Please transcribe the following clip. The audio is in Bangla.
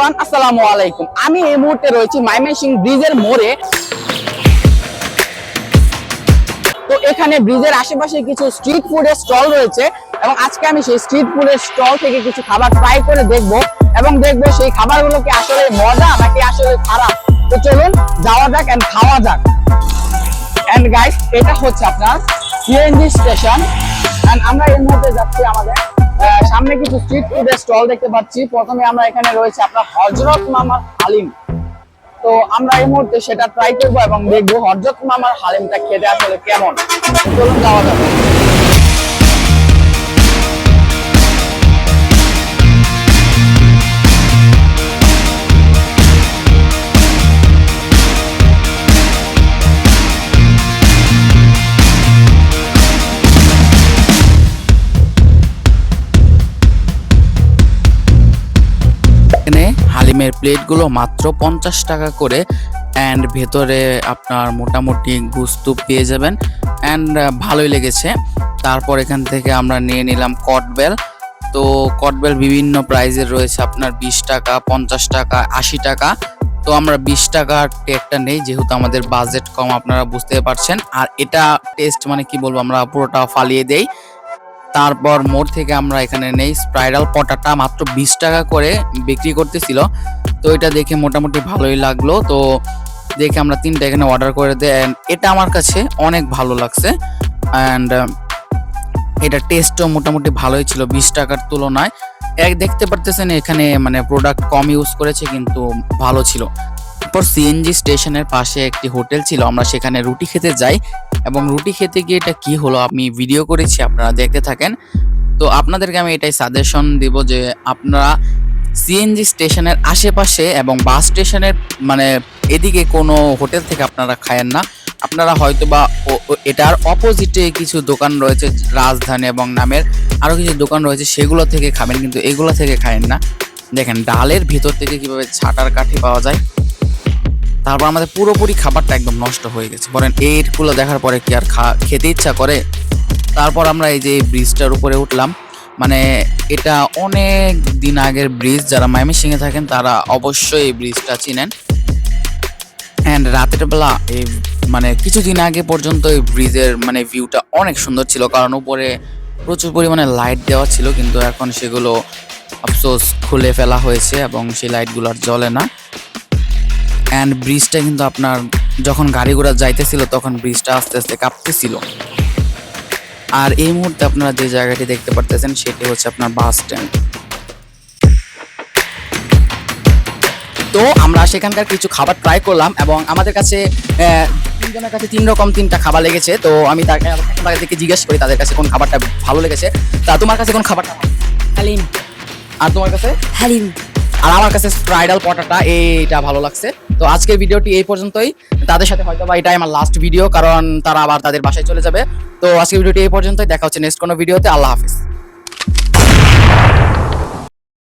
এভরিওয়ান, আসসালামু আলাইকুম। আমি এই মুহূর্তে রয়েছি ময়মনসিংহ ব্রিজের মোড়ে। তো এখানে ব্রিজের আশেপাশে কিছু স্ট্রিট ফুডের স্টল রয়েছে এবং আজকে আমি সেই স্ট্রিট ফুডের স্টল থেকে কিছু খাবার ট্রাই করে দেখবো এবং দেখবো সেই খাবারগুলো কি আসলে মজা নাকি আসলে খারাপ। তো চলুন যাওয়া যাক এন্ড খাওয়া যাক। এন্ড গাইস, এটা হচ্ছে আপনার সিএনজি স্টেশন এন্ড আমরা এই মুহূর্তে যাচ্ছি। আমাদের সামনে কিছু স্ট্রিট ফুডের স্টল দেখতে পাচ্ছি। প্রথমে আমরা এখানে রয়েছে আপনার হযরত মামার হালিম। তো আমরা এই মুহূর্তে সেটা ট্রাই করবো এবং দেখবো হযরত মামার হালিমটা খেতে আসলে কেমন। চলুন যাওয়া যাবে। হালিমের প্লেটগুলো মাত্র 50 টাকা করে অ্যান্ড ভেতরে আপনার মোটামুটি গুস্তু পেয়ে যাবেন অ্যান্ড ভালোই লেগেছে। তারপর এখান থেকে আমরা নিয়ে নিলাম কটবেল। তো কটবেল বিভিন্ন প্রাইজের রয়েছে, আপনার 20 টাকা, 50 টাকা, 80 টাকা। তো আমরা 20 টাকার একটা নেই, যেহেতু আমাদের বাজেট কম, আপনারা বুঝতে পারছেন। আর এটা টেস্ট মানে কি বলবো, আমরা পুরোটা ফালিয়ে দেই। তারপর মোড় থেকে আমরা এখানে নেই স্প্রাইরাল পটাটা, মাত্র 20 টাকা করে বিক্রি করতেছিল। তো এটা দেখে মোটামুটি ভালোই লাগলো। তো দেখে আমরা 3টা এখানে অর্ডার করে দেই। এটা আমার কাছে অনেক ভালো লাগছে অ্যান্ড এটা টেস্টও মোটামুটি ভালোই ছিল 20 টাকার তুলনায়। দেখতে পারতেছেন এখানে মানে প্রোডাক্ট কম ইউজ করেছে কিন্তু ভালো ছিল। তারপর সিএনজি স্টেশনের পাশে একটি হোটেল ছিল, আমরা সেখানে রুটি খেতে যাই এবং রুটি খেতে গিয়ে এটা কি হলো আমি ভিডিও করেছি, আপনারা দেখতে থাকেন। তো আপনাদেরকে আমি এটাই সাজেশন দিব যে আপনারা সিএনজি স্টেশনের আশেপাশে এবং বাস স্টেশনের মানে এদিকে কোনো হোটেল থেকে আপনারা খায়েন না। আপনারা হয়তো বা এটার অপোজিটে কিছু দোকান রয়েছে, রাজধানী এবং নামের আরও কিছু দোকান রয়েছে, সেগুলো থেকে খাবেন, কিন্তু এগুলো থেকে খায়েন না। দেখেন ডালের ভিতর থেকে কিভাবে ছাটার কাঠি পাওয়া যায়। তারপর আমাদের পুরোপুরি খাবারটা একদম নষ্ট হয়ে গেছে। বলেন এইগুলো দেখার পরে কি আর খেতে ইচ্ছা করে? তারপর আমরা এই যে ব্রিজটার উপরে উঠলাম। মানে এটা অনেক দিন আগের ব্রিজ, যারা ময়মনসিংহে থাকেন তারা অবশ্যই এই ব্রিজটা চিনেন। অ্যান্ড রাতের বেলা এই মানে কিছুদিন আগে পর্যন্ত এই ব্রিজের মানে ভিউটা অনেক সুন্দর ছিল, কারণ উপরে প্রচুর পরিমাণে লাইট দেওয়া ছিল, কিন্তু এখন সেগুলো আফসোস খুলে ফেলা হয়েছে এবং সেই লাইটগুলো আর জ্বলে না। অ্যান্ড ব্রিজটা কিন্তু আপনার যখন গাড়ি ঘোড়া যাইতেছিল তখন ব্রিজটা আস্তে আস্তে কাঁপতেছিল। আর এই মুহূর্তে আপনারা যে জায়গাটি দেখতে পারতেছেন সেটি হচ্ছে আপনার বাস স্ট্যান্ড। তো আমরা সেখানকার কিছু খাবার ট্রাই করলাম এবং আমাদের কাছে 3জনের কাছে 3 রকম 3টা খাবার লেগেছে। তো আমি তাদেরকে জিজ্ঞেস করি তাদের কাছে কোন খাবারটা ভালো লেগেছে। তা তোমার কাছে কোন খাবারটা? হালিম। আর তোমার কাছে? হালিম। আর আমার কাছে স্প্রাইরাল পটাটা, এইটা ভালো লাগছে। তো আজকের ভিডিওটি এই পর্যন্তই। তাদের সাথে হয়তো বা এটাই আমার লাস্ট ভিডিও, কারণ তারা আবার তাদের বাসায় চলে যাবে। তো আজকের ভিডিওটি এই পর্যন্তই, দেখা হচ্ছে নেক্সট কোনো ভিডিওতে। আল্লাহ হাফেজ।